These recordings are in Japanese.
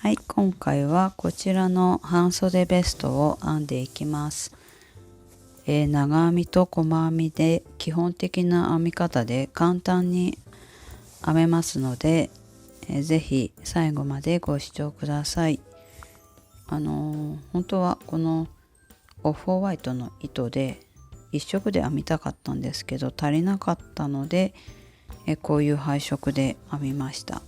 はい、今回はこちらの半袖ベストを編んでいきます。長編みと細編みで基本的な編み方で簡単に編めますので、ぜひ最後までご視聴ください。本当はこのオフホワイトの糸で一色で編みたかったんですけど足りなかったので、こういう配色で編みました。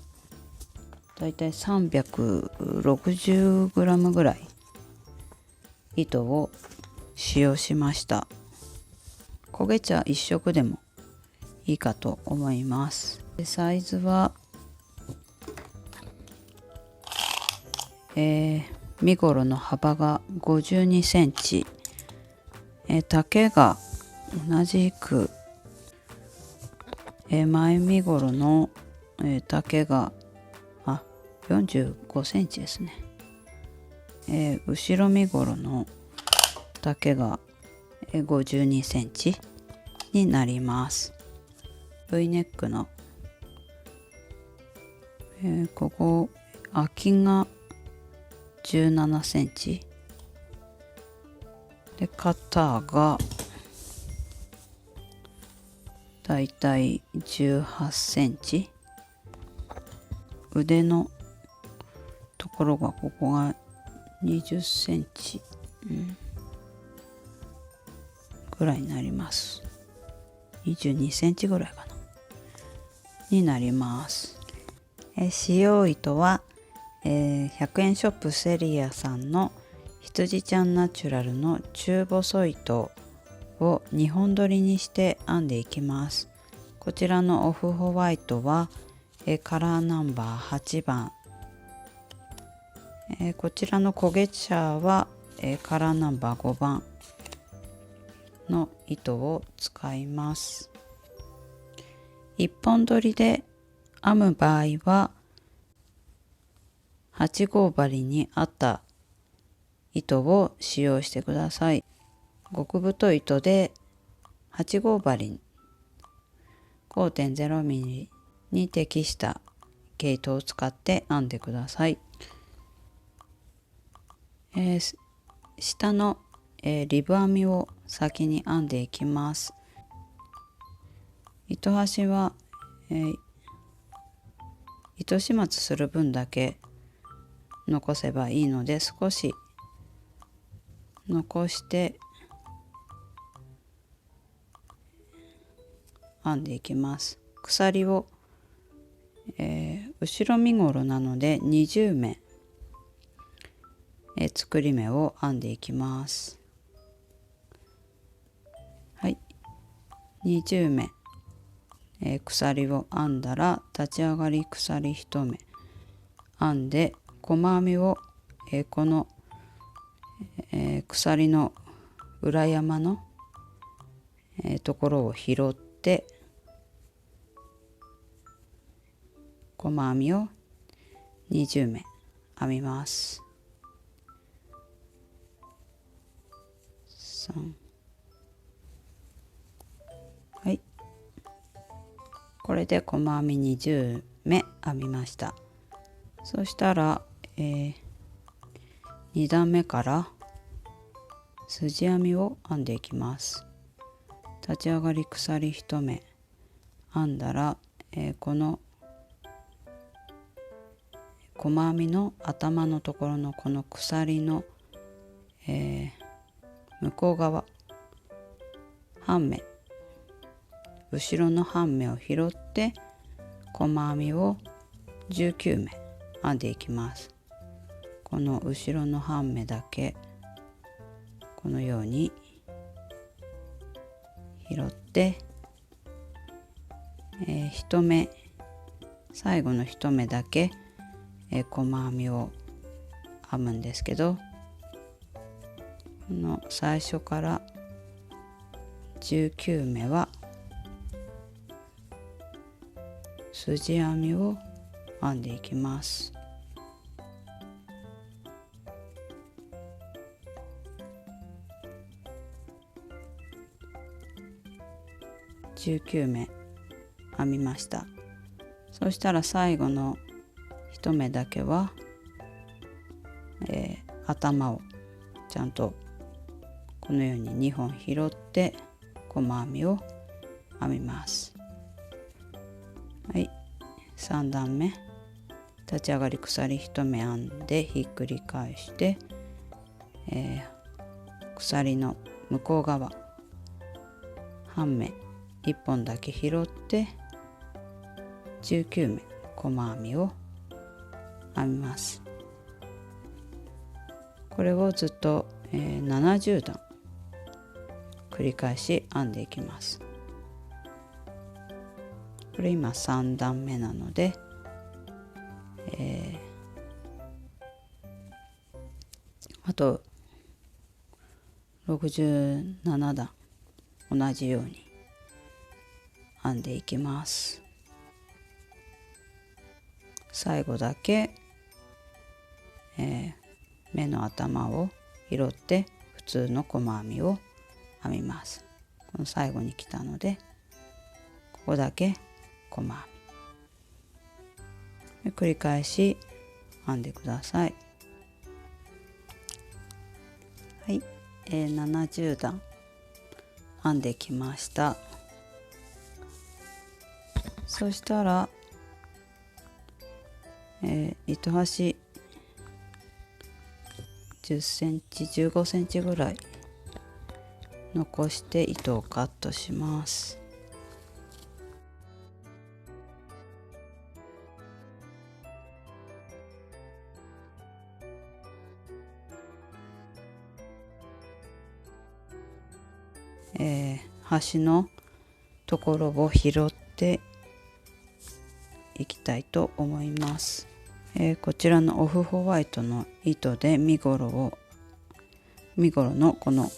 だいたい 360g ぐらい糸を使用しました。焦げ茶一色でもいいかと思います。サイズは、身ごろの幅が52センチ、丈が同じく、前身ごろの、丈が45センチですね。後ろ身ごろの丈が52センチになります。V ネックの、ここ空きが17センチで、肩がだいたい18センチ、腕のところがここが20センチ、ぐらいになります。22センチぐらいかなになります。使用糸は、100円ショップセリアさんの羊ちゃんナチュラルの中細糸を2本取りにして編んでいきます。こちらのオフホワイトは、カラーナンバー8番、こちらの焦げ茶は、カラーナンバー5番の糸を使います。1本取りで編む場合は8号針に合った糸を使用してください。極太い糸で8号針 5.0 ミリに適した毛糸を使って編んでください。下の、リブ編みを先に編んでいきます。糸端は、糸始末する分だけ残せばいいので少し残して編んでいきます。鎖を、後ろ身ごろなので20目、作り目を編んでいきます。はい、20目、鎖を編んだら立ち上がり鎖1目編んで細編みを、この、鎖の裏山の、ところを拾って細編みを20目編みます。はい、これで細編み20目編みました。そしたら、2段目から筋編みを編んでいきます。立ち上がり鎖1目編んだら、この細編みの頭のところのこの鎖の、向こう側半目、後ろの半目を拾って細編みを19目編んでいきます。この後ろの半目だけこのように拾って、1目最後の1目だけ、細編みを編むんですけど、この最初から19目は筋編みを編んでいきます。19目編みました。そしたら最後の1目だけは頭をちゃんとこのように2本拾って細編みを編みます。はい、3段目立ち上がり鎖1目編んでひっくり返して、鎖の向こう側半目1本だけ拾って19目細編みを編みます。これをずっと、70段繰り返し編んでいきます。これ今3段目なので、あと67段同じように編んでいきます。最後だけ、目の頭を拾って普通の細編みを編みます。この最後に来たのでここだけ細編みで繰り返し編んでください。はい、70段編んできました。そしたら、糸端10センチ15センチぐらい残して糸をカットします。端のところを拾っていきたいと思います。こちらのオフホワイトの糸で身ごろのこの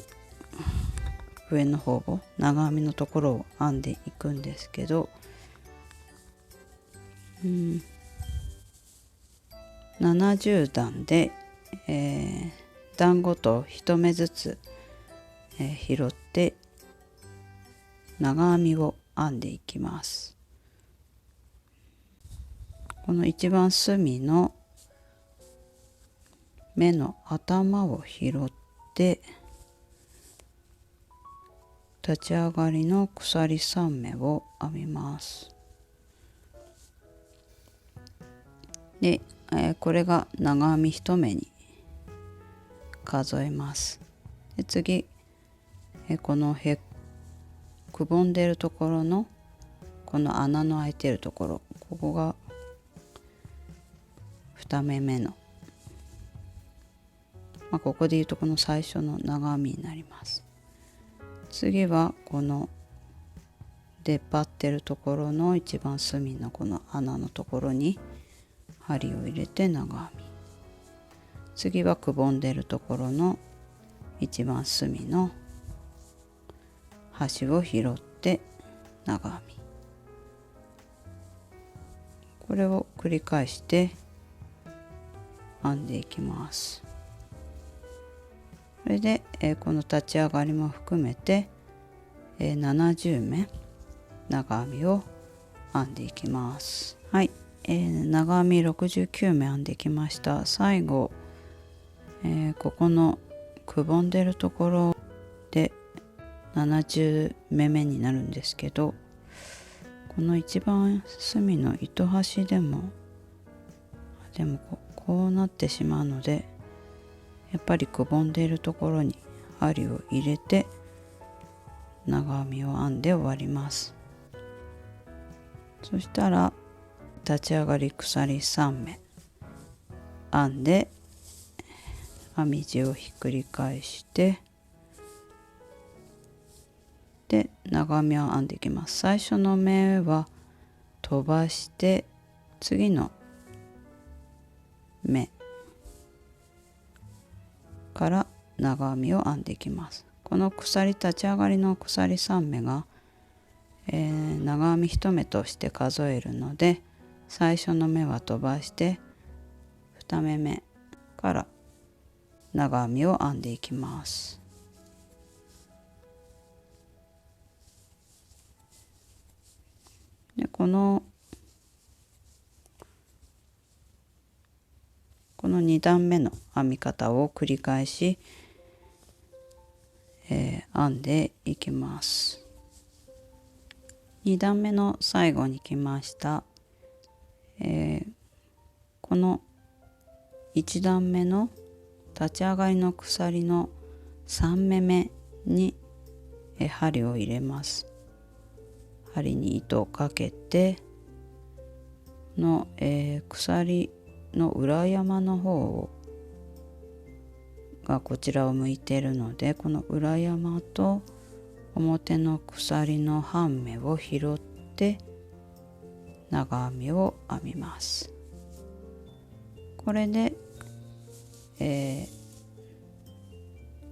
上の方を長編みのところを編んでいくんですけど、70段で、段ごと1目ずつ、拾って長編みを編んでいきます。この一番隅の目の頭を拾って立ち上がりの鎖3目を編みます。で、これが長編み1目に数えます。で次、このくぼんでるところのこの穴の開いてるところ、ここが2目目の、ここでいうとこの最初の長編みになります。次はこの出っ張ってるところの一番隅のこの穴のところに針を入れて長編み、次はくぼんでるところの一番隅の端を拾って長編み、これを繰り返して編んでいきます。それで、この立ち上がりも含めて、70目長編みを編んでいきます。はい、長編み69目編んできました。最後、ここのくぼんでるところで70目目になるんですけど、この一番隅の糸端でもこうなってしまうので、やっぱりくぼんでいるところに針を入れて長編みを編んで終わります。そしたら立ち上がり鎖3目編んで編み地をひっくり返してで長編みを編んでいきます。最初の目は飛ばして次の目から長編みを編んでいきます。この鎖立ち上がりの鎖3目が、長編み1目として数えるので、最初の目は飛ばして2目目から長編みを編んでいきます。でこの2段目の編み方を繰り返し、編んでいきます。2段目の最後に来ました。この1段目の立ち上がりの鎖の3目目に針を入れます。針に糸をかけての、鎖の裏山の方がこちらを向いているので、この裏山と表の鎖の半目を拾って長編みを編みます。これで、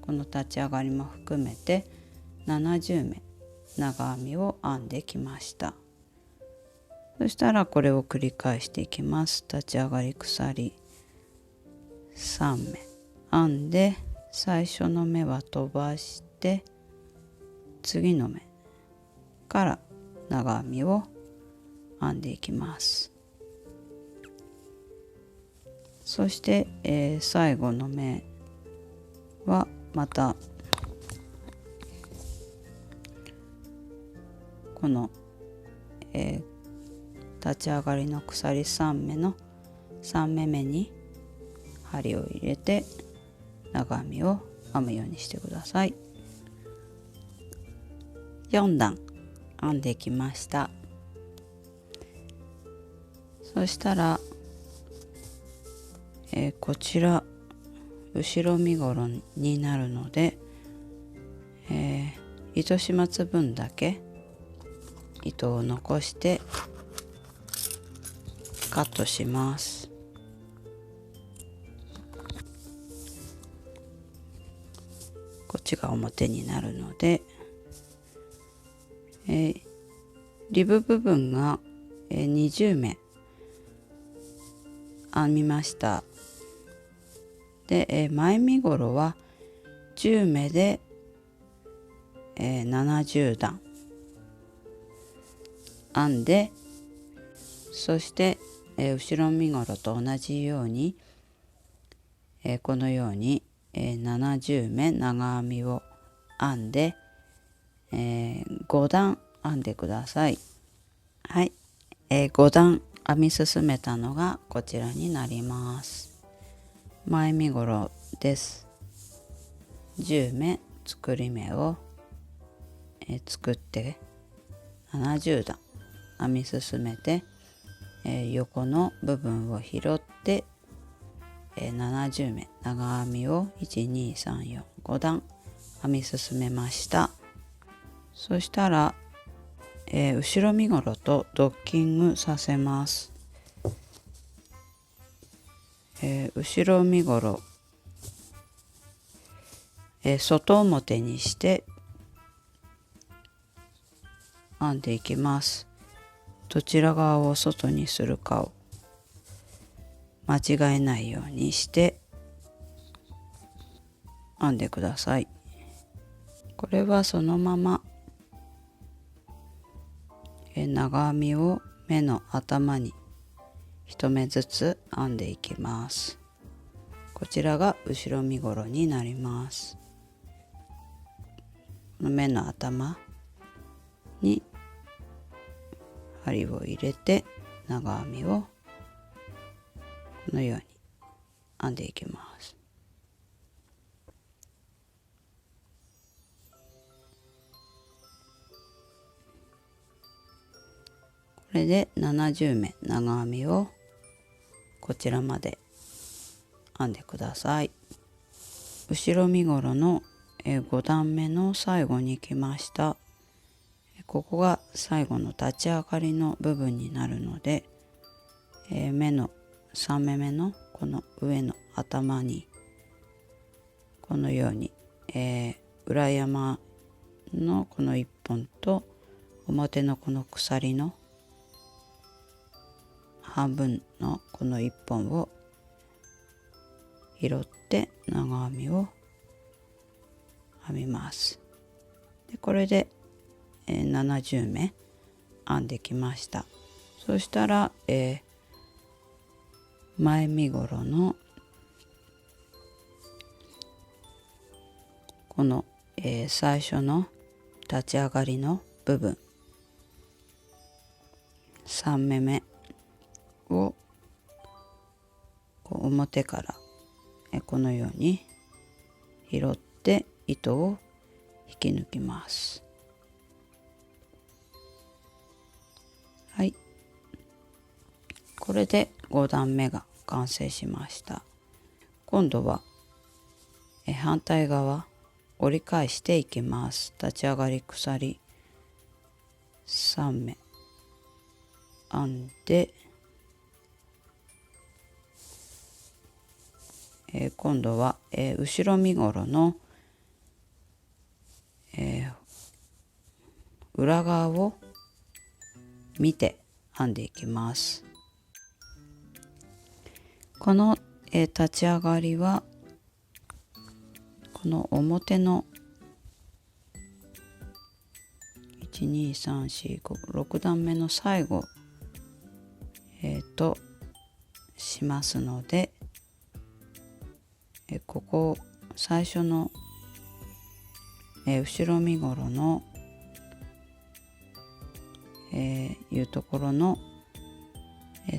この立ち上がりも含めて70目長編みを編んできました。そしたらこれを繰り返していきます。立ち上がり鎖3目編んで、最初の目は飛ばして次の目から長編みを編んでいきます。そして、最後の目はまたこの、立ち上がりの鎖3目の3目目に針を入れて長編みを編むようにしてください。4段編んできました。そしたら、こちら後ろ身ごろになるので、糸始末分だけ糸を残してカットします。こっちが表になるので、リブ部分が20目編みました。で、前身ごろは10目で、70段編んで、そして、後ろ身ごろと同じように、このように、70目長編みを編んで、5段編んでください。はい、5段編み進めたのがこちらになります。前身ごろです。10目作り目を、作って70段編み進めて、横の部分を拾って、70目長編みを12345段編み進めました。そしたら、後ろ身ごろとドッキングさせます。後ろ身ごろ、外表にして編んでいきます。どちら側を外にするかを間違えないようにして編んでください。これはそのまま長編みを目の頭に1目ずつ編んでいきます。こちらが後ろ身ごろになります。目の頭に針を入れて長編みをこのように編んでいきます。これで70目長編みをこちらまで編んでください。後ろ身ごろの5段目の最後に来ました。ここが最後の立ち上がりの部分になるので、目の3目目のこの上の頭にこのように、裏山のこの1本と表のこの鎖の半分のこの1本を拾って長編みを編みます。でこれで、70目編んできました。そしたら、前身ごろのこの、最初の立ち上がりの部分3目目をこう表から、このように拾って糸を引き抜きます。はい、これで5段目が完成しました。今度は反対側折り返していきます。立ち上がり鎖3目編んで、今度は、後ろ身ごろの、裏側を見て編んでいきます。この、立ち上がりはこの表の12345 6段目の最後としますので、ここ最初の、後ろ身ごろの、いうところの、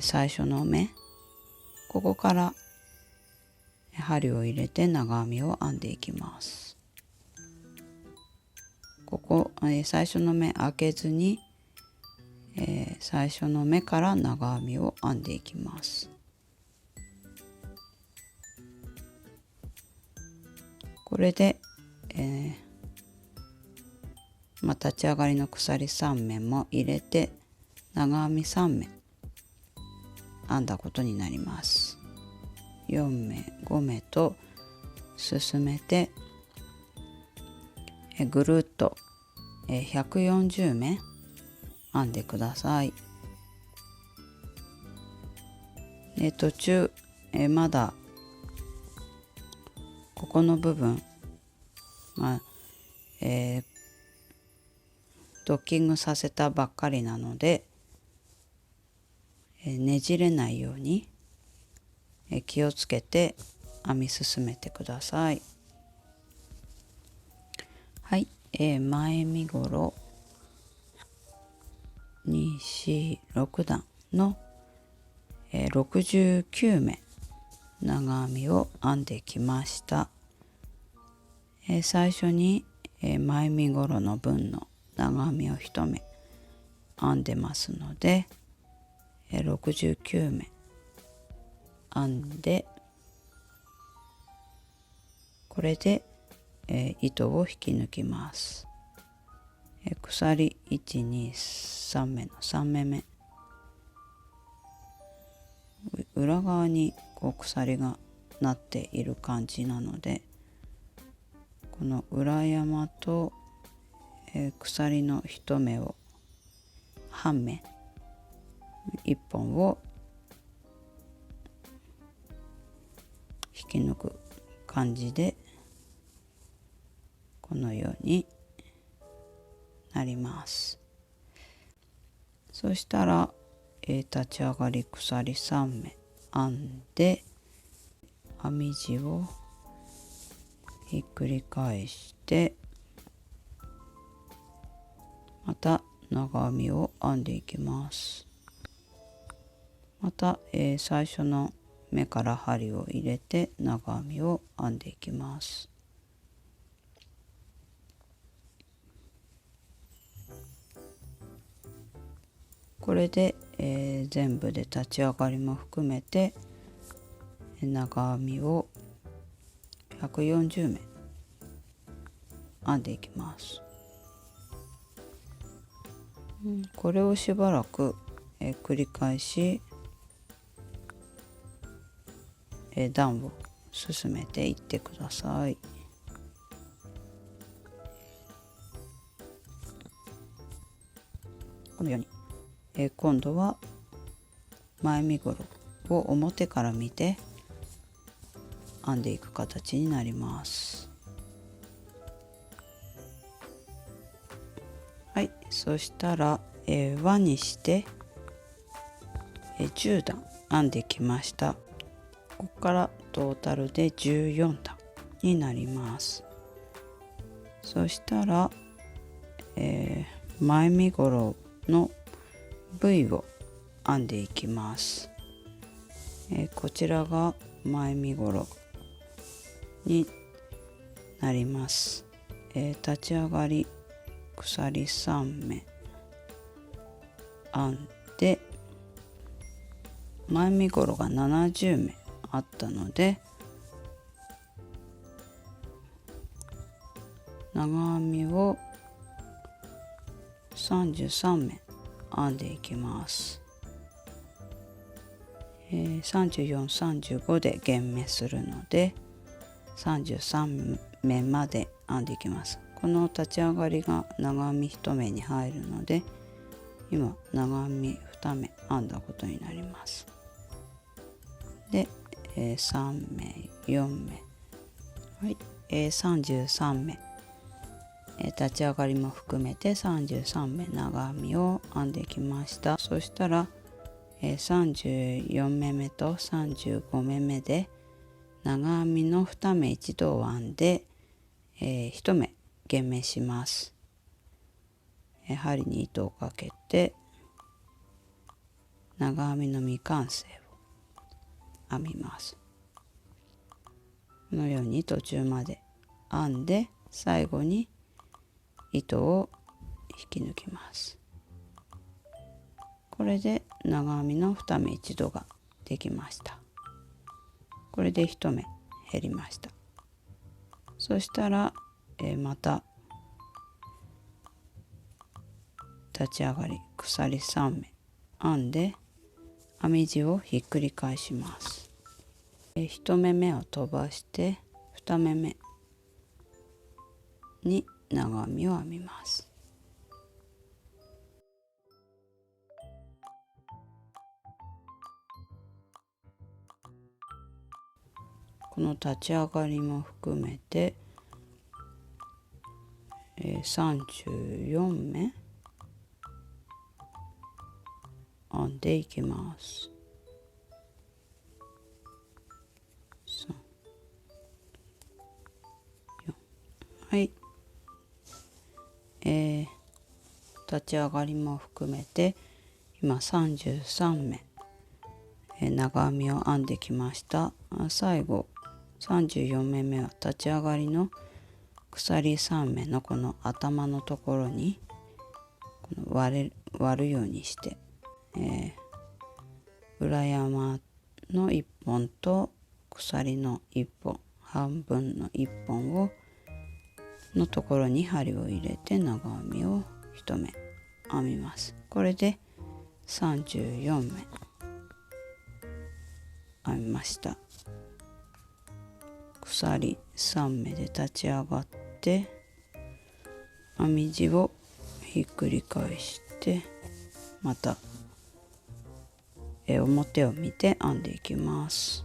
最初の目、ここから針を入れて長編みを編んでいきます。ここ、最初の目開けずに、最初の目から長編みを編んでいきます。これで、立ち上がりの鎖3目も入れて長編み3目編んだことになります。4目5目と進めてぐるっと140目編んでください。で途中まだここの部分が、ドッキングさせたばっかりなので、ねじれないように気をつけて編み進めてください。はい、前身ごろ246段の、69目長編みを編んできました。最初に、前身ごろの分の長編みを1目編んでますので、69目編んで、これで、糸を引き抜きます。鎖123目の3目目、裏側にこう鎖がなっている感じなので、この裏山と、鎖の1目を半目1本を引き抜く感じでこのようになります。そしたら、立ち上がり鎖3目編んで編み地をひっくり返してまた長編みを編んでいきます。また、最初の目から針を入れて長編みを編んでいきます。これで、全部で立ち上がりも含めて長編みを140目編んでいきます。これをしばらく、繰り返し、段を進めていってください。このように、今度は前身ごろを表から見て編んでいく形になります。はい、そしたら、輪にして、10段編んできました。ここからトータルで14段になります。そしたら、前身ごろの部位を編んでいきます。こちらが前身ごろになります。立ち上がり鎖3目編んで、前身ごろが70目あったので、長編みを33目編んでいきます。34、35で減目するので33目まで編んでいきます。この立ち上がりが長編み1目に入るので、今長編み2目編んだことになります。で、3目4目、はい、33目、立ち上がりも含めて33目長編みを編んできました。そしたら、34目目と35目目で長編みの2目一度を編んで、1目減目します。針に糸をかけて長編みの未完成を編みます。このように途中まで編んで、最後に糸を引き抜きます。これで長編みの2目一度ができました。これで1目減りました。そしたら、また立ち上がり鎖3目編んで編み地をひっくり返します。1目目を飛ばして2目目に長編みを編みます。この立ち上がりも含めて、34目編んでいきます。はい、立ち上がりも含めて今33目、長編みを編んできました。最後34目目は立ち上がりの鎖3目のこの頭のところにこの割るようにして、裏山の1本と鎖の1本半分の1本をのところに針を入れて長編みを1目編みます。これで34目編みました。鎖3目で立ち上がって編み地をひっくり返してまた表を見て編んでいきます。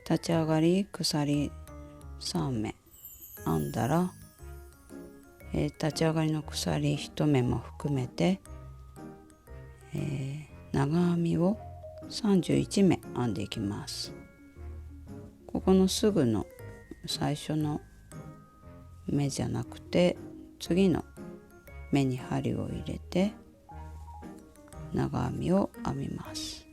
立ち上がり鎖3目編んだら、立ち上がりの鎖1目も含めて、長編みを31目編んでいきます。ここのすぐの最初の目じゃなくて次の目に針を入れて長編みを編みます。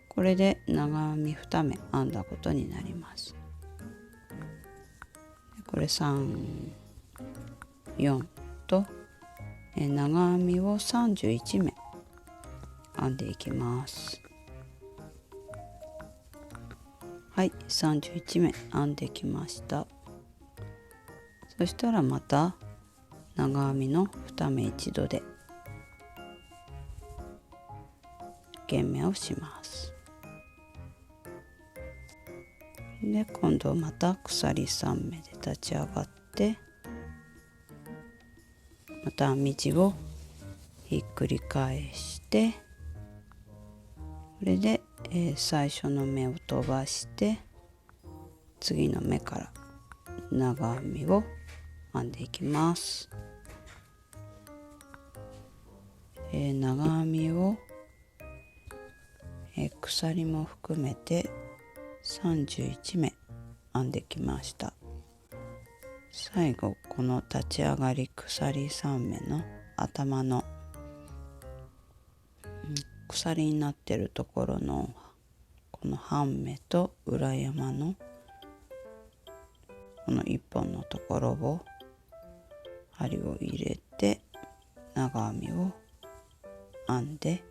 これで長編み2目編んだことになります。これ3、4と長編みを31目編んでいきます。はい、31目編んできました。そしたらまた長編みの2目一度で減目をします。で今度また鎖3目で立ち上がってまた編み地をひっくり返してこれで、最初の目を飛ばして次の目から長編みを編んでいきます。長編みを、鎖も含めて31目編んできました。最後この立ち上がり鎖3目の頭の鎖になってるところのこの半目と裏山のこの1本のところを針を入れて長編みを編んで、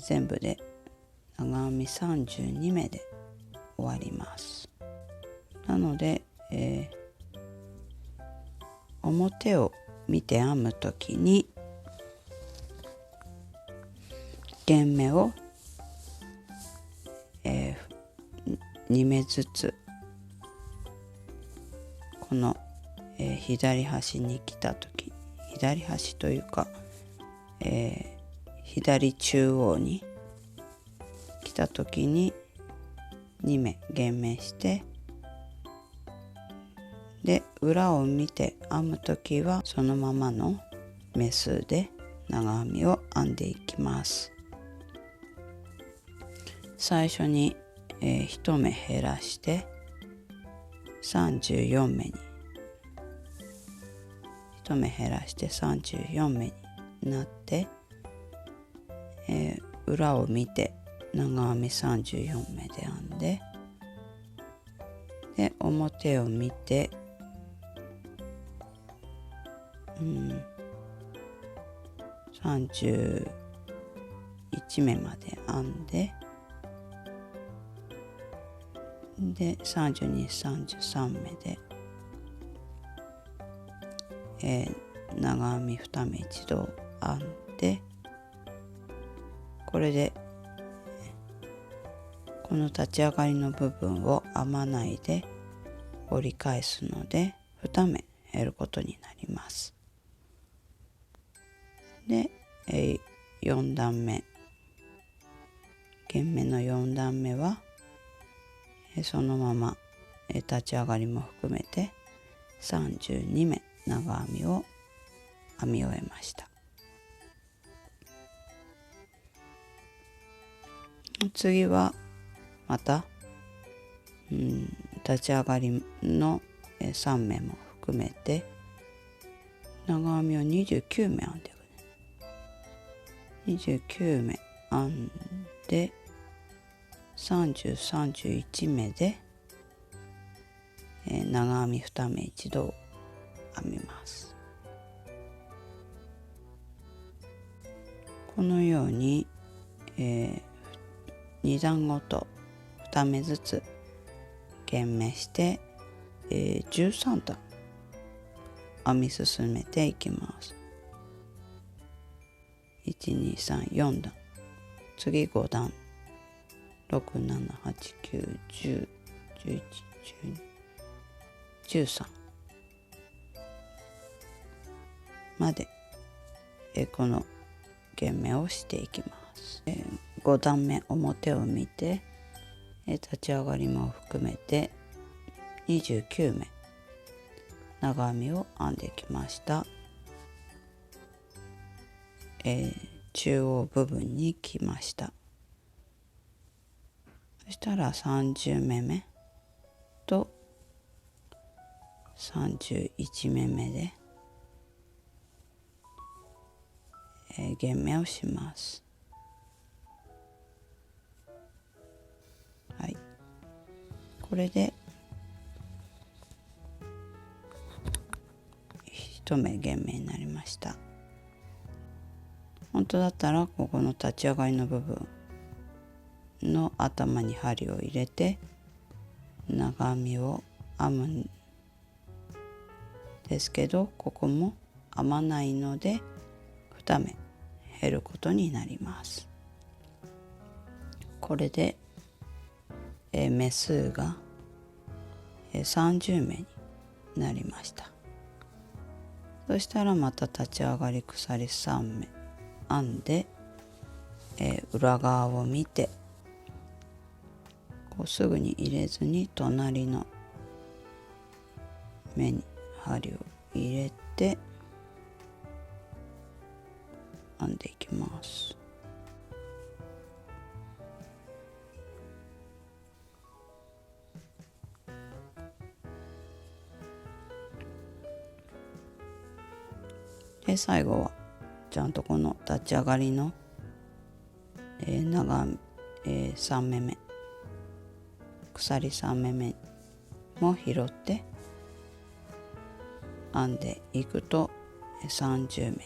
全部で長編み32目で終わります。なので、表を見て編むときに弦目を、2目ずつこの、左端に来た時、左端というか、左中央に来た時に2目弦目して、で裏を見て編む時はそのままの目数で長編みを編んでいきます。最初に、1目減らして34目に1目減らして34目になって、裏を見て長編み34目で編んで、で表を見て、31目まで編んで、で32、33目で、長編み2目一度編んで、これでこの立ち上がりの部分を編まないで折り返すので2目減ることになります。で、4段目弦目の4段目はそのまま立ち上がりも含めて32目長編みを編み終えました。次はまた、立ち上がりの3目も含めて長編みを29目編んでいく、29目編んで30、31目で、長編み2目一度編みます。このように、2段ごと2目ずつ弦目して、13段編み進めていきます。1、2、3、4段、次5段、6、7、8、9、10、11、12、13まで、この弦目をしていきます。5段目表を見て、立ち上がりも含めて29目長編みを編んできました。中央部分に来ました。そしたら30目目と31目目で、弦目をします。はい、これで1目弦目になりました。本当だったらここの立ち上がりの部分の頭に針を入れて長編みを編むんですけど、ここも編まないので2目減ることになります。これで、目数が30目になりました。そしたらまた立ち上がり鎖3目編んで、裏側を見てこうすぐに入れずに隣の目に針を入れて編んでいきます。最後はちゃんとこの立ち上がりの、長3目め鎖3目めも拾って編んでいくと30目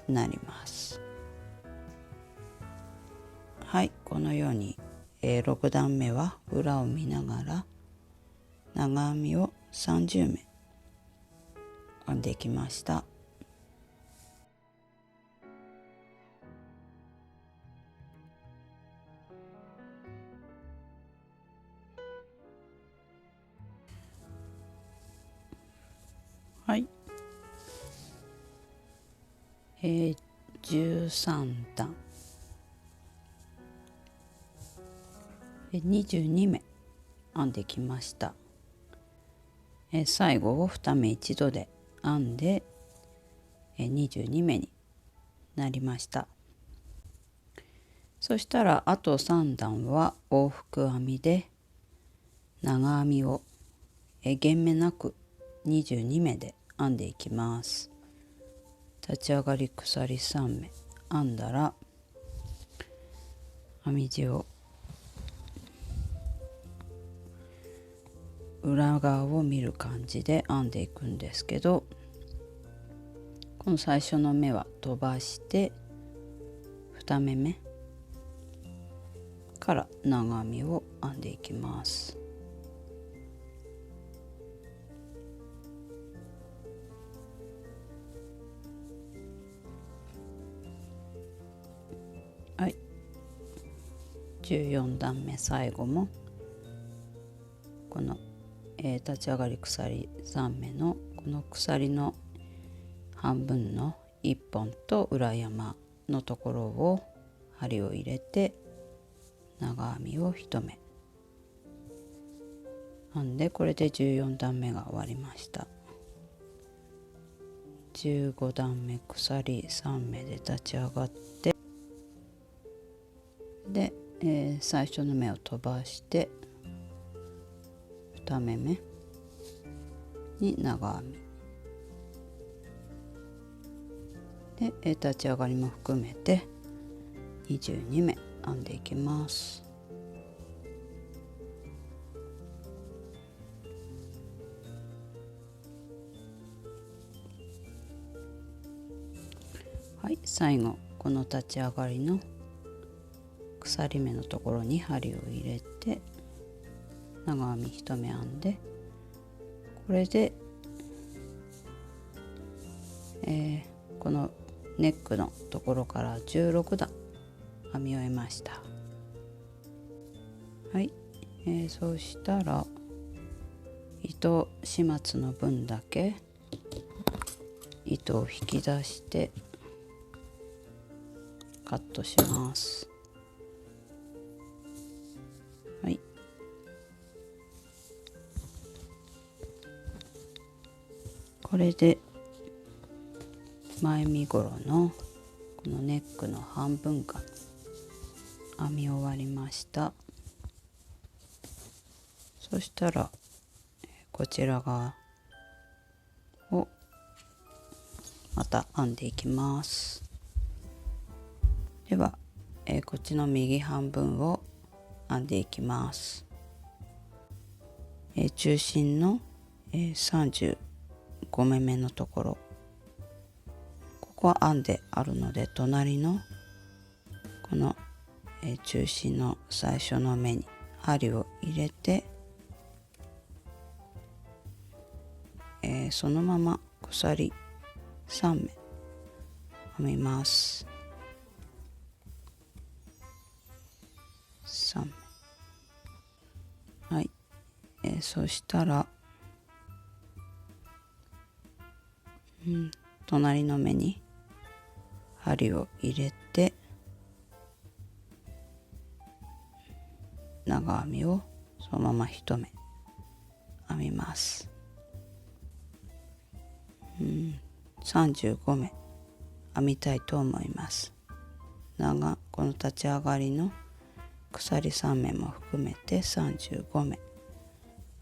になります。はい、このように、6段目は裏を見ながら長編みを30目編んできました。はい、13段22目編んできました。最後を2目一度で編んで22目になりました。そしたらあと3段は往復編みで長編みを減目なく22目で編んでいきます。立ち上がり鎖3目編んだら編み地を裏側を見る感じで編んでいくんですけど、この最初の目は飛ばして2目目から長編みを編んでいきます。はい、14段目最後もこの、立ち上がり鎖3目のこの鎖の半分の1本と裏山のところを針を入れて長編みを1目編んで、これで14段目が終わりました。15段目鎖3目で立ち上がってで、最初の目を飛ばして2目目に長編みで、立ち上がりも含めて22目編んでいきます。はい、最後この立ち上がりの鎖目のところに針を入れて長編み1目編んで、これで、このネックのところから16段編み終えました。はい、そうしたら糸始末の分だけ糸を引き出してカットします。はい、これで前身ごろのこのネックの半分間編み終わりました。そしたらこちら側をまた編んでいきます。では、こっちの右半分を編んでいきます。中心の、35目目のところ、ここは編んであるので隣のこの、中心の最初の目に針を入れて、そのまま鎖3目編みます。3目、はい、そしたら、隣の目に針を入れて長編みをそのまま1目編みます。35目編みたいと思います。この立ち上がりの鎖3目も含めて35目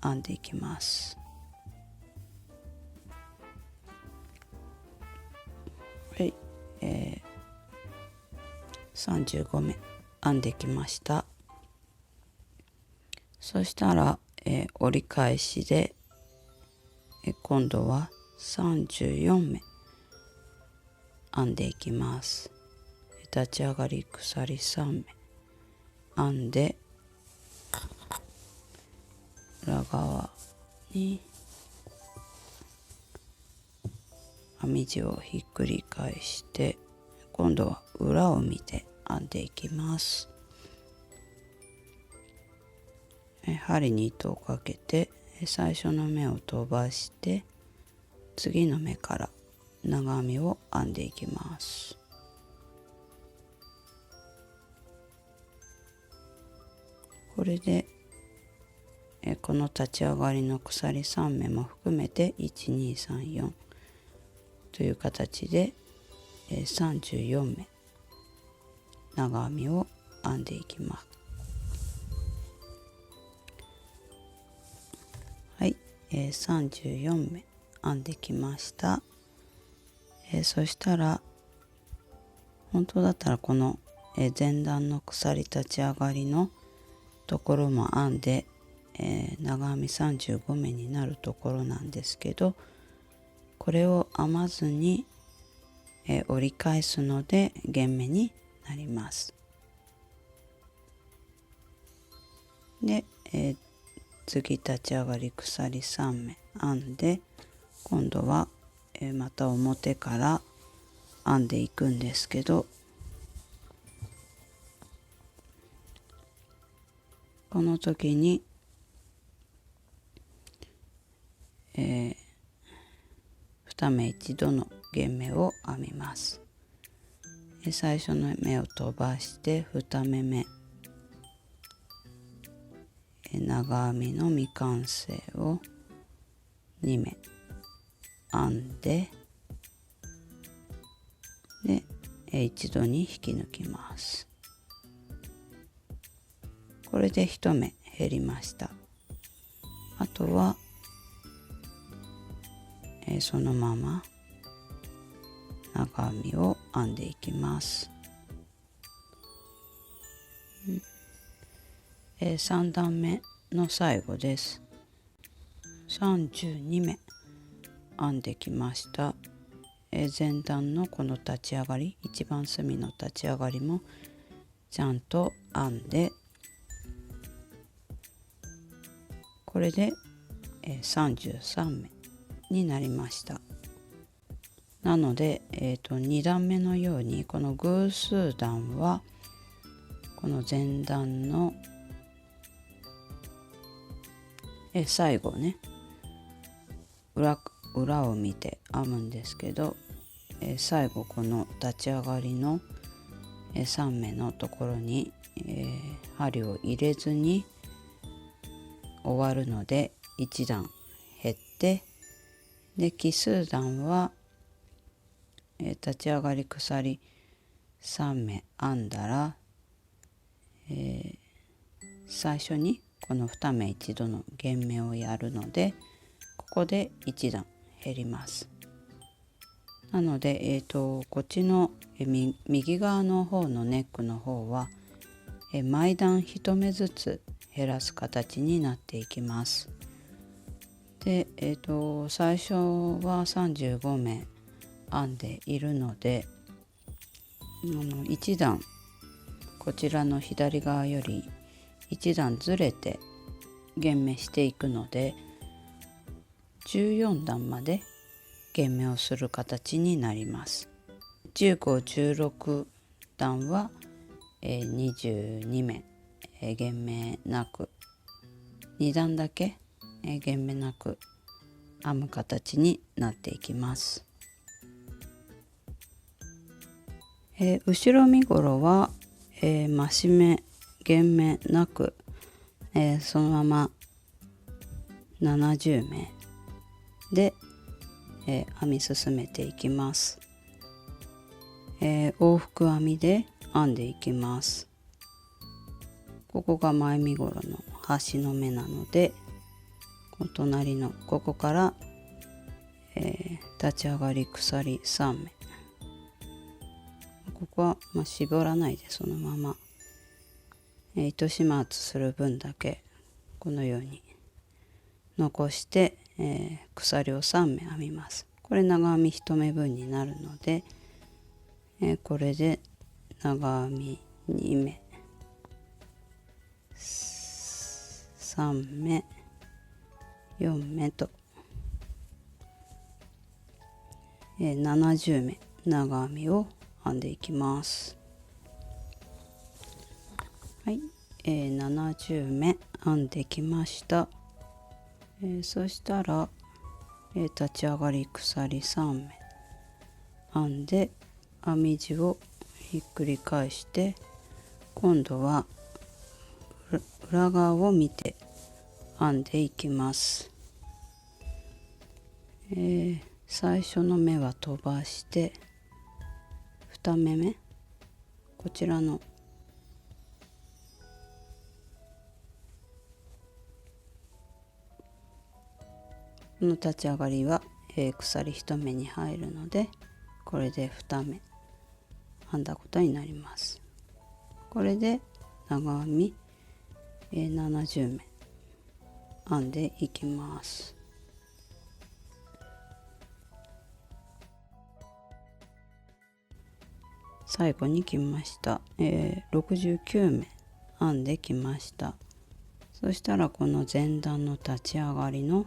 編んでいきます。はい、35目編んできました。そしたら、折り返しで、今度は34目編んでいきます。立ち上がり鎖3目編んで、裏側に編み地をひっくり返して、今度は裏を見て編んでいきます。針に糸をかけて最初の目を飛ばして、次の目から長編みを編んでいきます。これでこの立ち上がりの鎖3目も含めて1234という形で34目長編みを編んでいきます。はい、34目編んできました。そしたら本当だったらこの前段の鎖立ち上がりのところも編んで、長編み35目になるところなんですけど、これを編まずに、折り返すので減目になります。で、次立ち上がり鎖3目編んで、今度は、また表から編んでいくんですけど、この時に、2目一度の減目を編みます。最初の目を飛ばして2目目、長編みの未完成を2目編んで、一度に引き抜きます。これで1目減りました。あとは、そのまま長編みを編んでいきます。3段目の最後です。32目編んできました。前段のこの立ち上がり、一番隅の立ち上がりもちゃんと編んで、これで33目になりました。なので、2段目のようにこの偶数段はこの前段の最後ね、裏を見て編むんですけど、最後この立ち上がりの3目のところに、針を入れずに終わるので1段減って、で奇数段は、立ち上がり鎖3目編んだら、最初にこの2目一度の減目をやるので、ここで1段減ります。なので、こっちの右側の方のネックの方は、毎段1目ずつ減らす形になっていきます。で、最初は35目編んでいるので、1段こちらの左側より1段ずれて減目していくので、14段まで減目をする形になります。15、16段は22目減目なく、2段だけ減目なく編む形になっていきます。後ろ身ごろは、増し目減目なく、そのまま70目で、編み進めていきます。往復編みで編んでいきます。ここが前身ごろの端の目なので、お隣のここから、立ち上がり鎖3目ここは、絞らないでそのまま、糸始末する分だけこのように残して、鎖を3目編みます。これ長編み1目分になるので、これで長編み2目3目4目と、70目長編みを編んでいきます。はい、70目編んできました。そしたら、立ち上がり鎖3目編んで編み地をひっくり返して、今度は裏側を見て編んでいきます。最初の目は飛ばして2目目、こちらのこの立ち上がりは、鎖1目に入るので、これで2目編んだことになります。これで長編み、70目編んでいきます。最後に来ました、69目編んできました。そしたらこの前段の立ち上がりの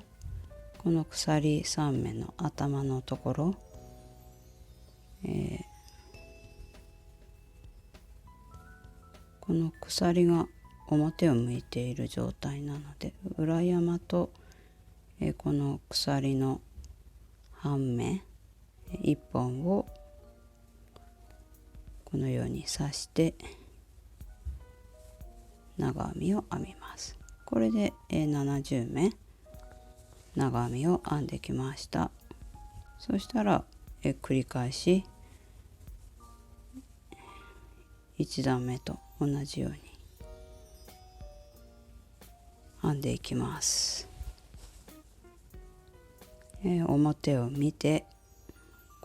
この鎖3目の頭のところ、この鎖が表を向いている状態なので、裏山と、この鎖の半目1本をこのように刺して長編みを編みます。これで、70目長編みを編んできました。そしたら、繰り返し1段目と同じように編んでいきます。表を見て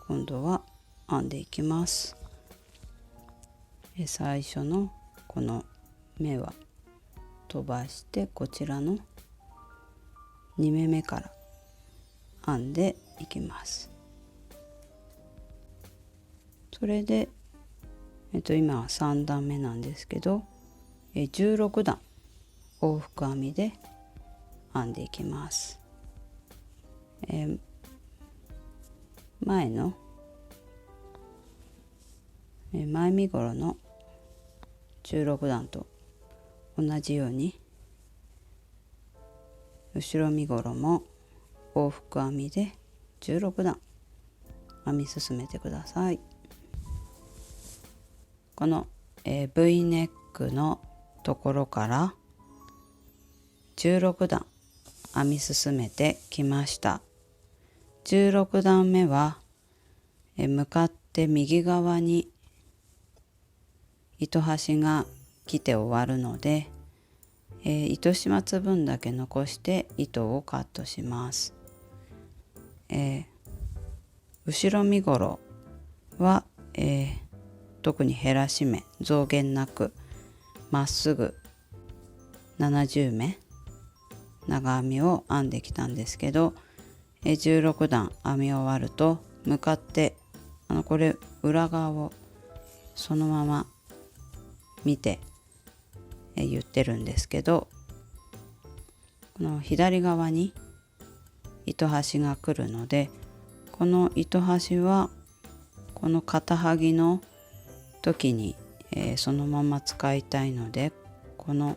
今度は編んでいきます。最初のこの目は飛ばして、こちらの2目目から編んでいきます。それで、今は3段目なんですけど、16段往復編みで編んでいきます。前の前身ごろの16段と同じように、後ろ身ごろも往復編みで16段編み進めてください。この、V ネックのところから16段編み進めてきました。16段目は、向かって右側に糸端が来て終わるので、糸始末分だけ残して糸をカットします。後ろ身ごろは、特に減らし目増減なくまっすぐ70目長編みを編んできたんですけど、16段編み終わると向かってこれ裏側をそのまま見て言ってるんですけど、この左側に糸端が来るので、この糸端はこの肩はぎの時に、そのまま使いたいので、この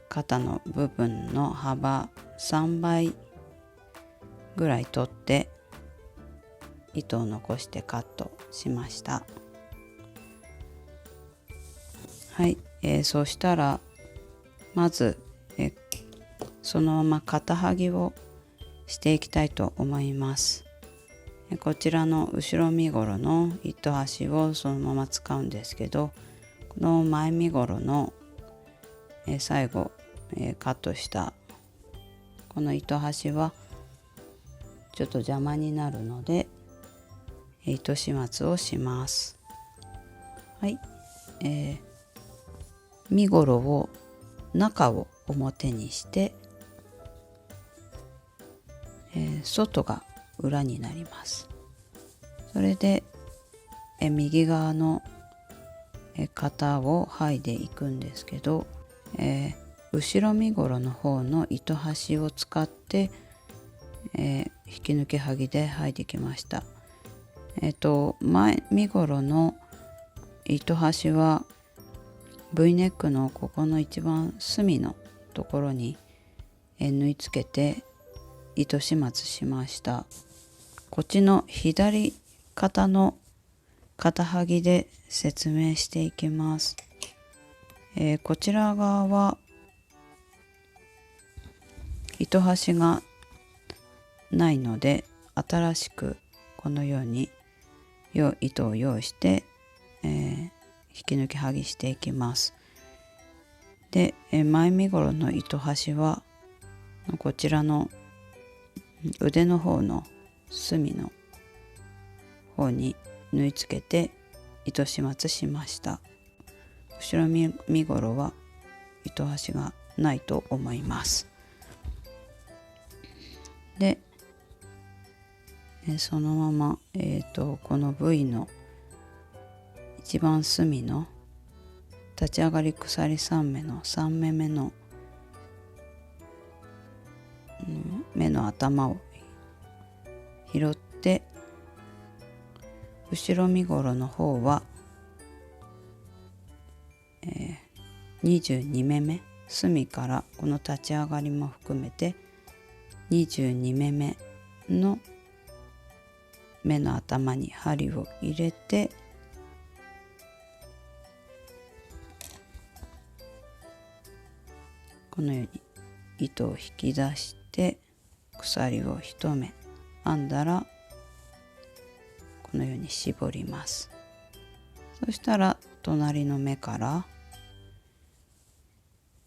肩の部分の幅3倍ぐらい取って糸を残してカットしました。はい、そしたらまず、そのまま肩はぎをしていきたいと思います。こちらの後ろ身ごろの糸端をそのまま使うんですけど、この前身ごろの、最後、カットしたこの糸端はちょっと邪魔になるので糸始末をします。はい、身ごろを中を表にして、外が裏になります。それで、右側の型を剥いでいくんですけど、後ろ身ごろの方の糸端を使って、引き抜きはぎで剥いできました。前身ごろの糸端は V ネックのここの一番隅のところに縫い付けて糸始末しました。こっちの左肩の肩はぎで説明していきます。こちら側は糸端がないので、新しくこのように糸を用意して、引き抜きはぎしていきます。で、前身ごろの糸端はこちらの腕の方の隅の方に縫い付けて糸始末しました。後ろ身ごろは糸端がないと思います。で、そのまま、この V の一番隅の立ち上がり鎖3目の3目目の、目の頭を拾って、後ろ身ごろの方は、22目目、隅からこの立ち上がりも含めて22目目の目の頭に針を入れて、このように糸を引き出して鎖を1目編んだら、このように絞ります。そしたら隣の目から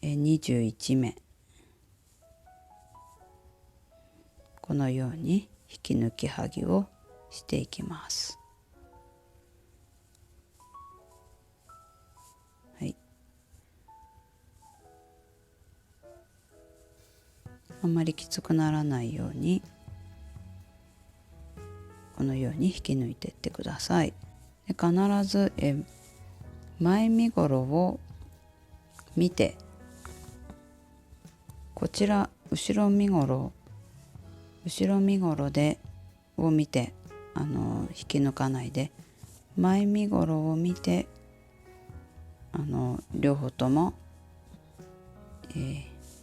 21目、このように引き抜きはぎをしていきます。はい、あんまりきつくならないようにこのように引き抜いていってください。で、必ず前身ごろを見て、こちら後ろ身ごろでを見て引き抜かないで、前身ごろを見て両方とも、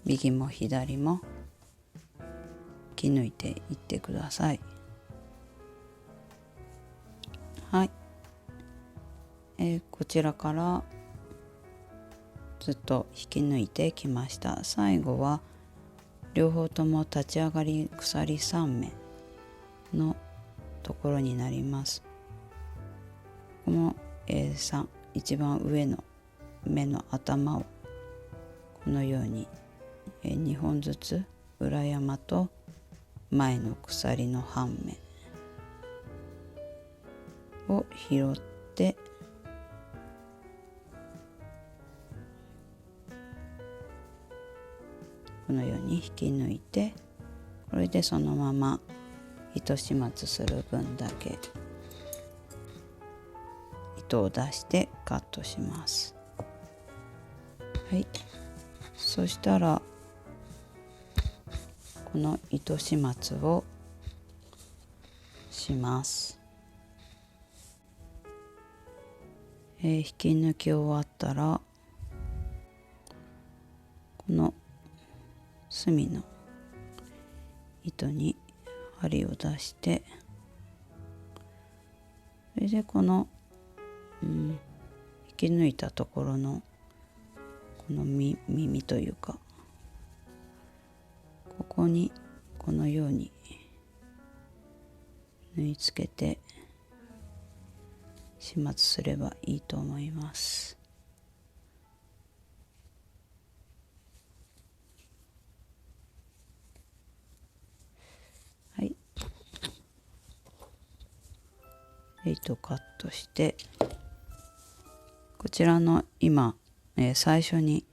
右も左も引き抜いていってください。はい、こちらからずっと引き抜いてきました。最後は両方とも立ち上がり鎖3目のところになります。この、一番上の目の頭をこのように、2本ずつ裏山と前の鎖の半目を拾って、このように引き抜いて、これでそのまま糸始末する分だけ糸を出してカットします。はい、そしたらこの糸始末をします。引き抜き終わったら、この隅の糸に針を出して、それでこの、引き抜いたところのこの耳というか、ここにこのように縫い付けて始末すればいいと思います。はい、糸カットして、こちらの今、最初に、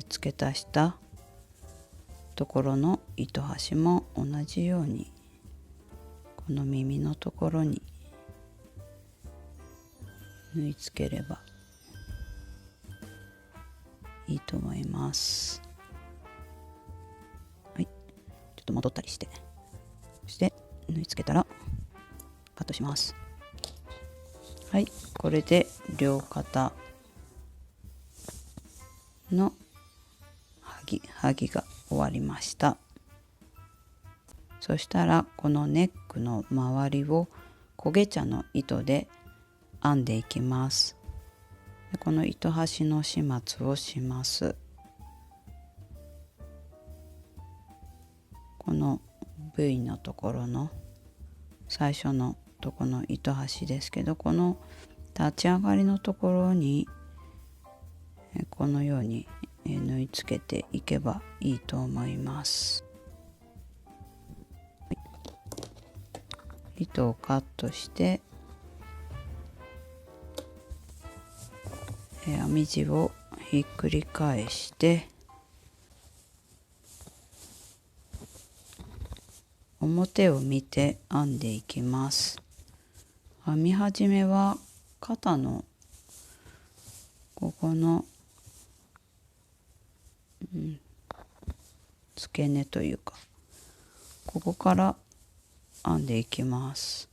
付け足したところの糸端も同じようにこの耳のところに縫い付ければいいと思います。はい、ちょっと戻ったりして、そして縫い付けたらカットします。はい、これで両肩のはぎが終わりました。そしたらこのネックの周りを焦げ茶の糸で編んでいきます。でこの糸端の始末をします。この V のところの最初のとこの糸端ですけど、この立ち上がりのところにこのように縫い付けていけばいいと思います。糸をカットして編み地をひっくり返して表を見て編んでいきます。編み始めは肩のここの、付け根というかここから編んでいきます。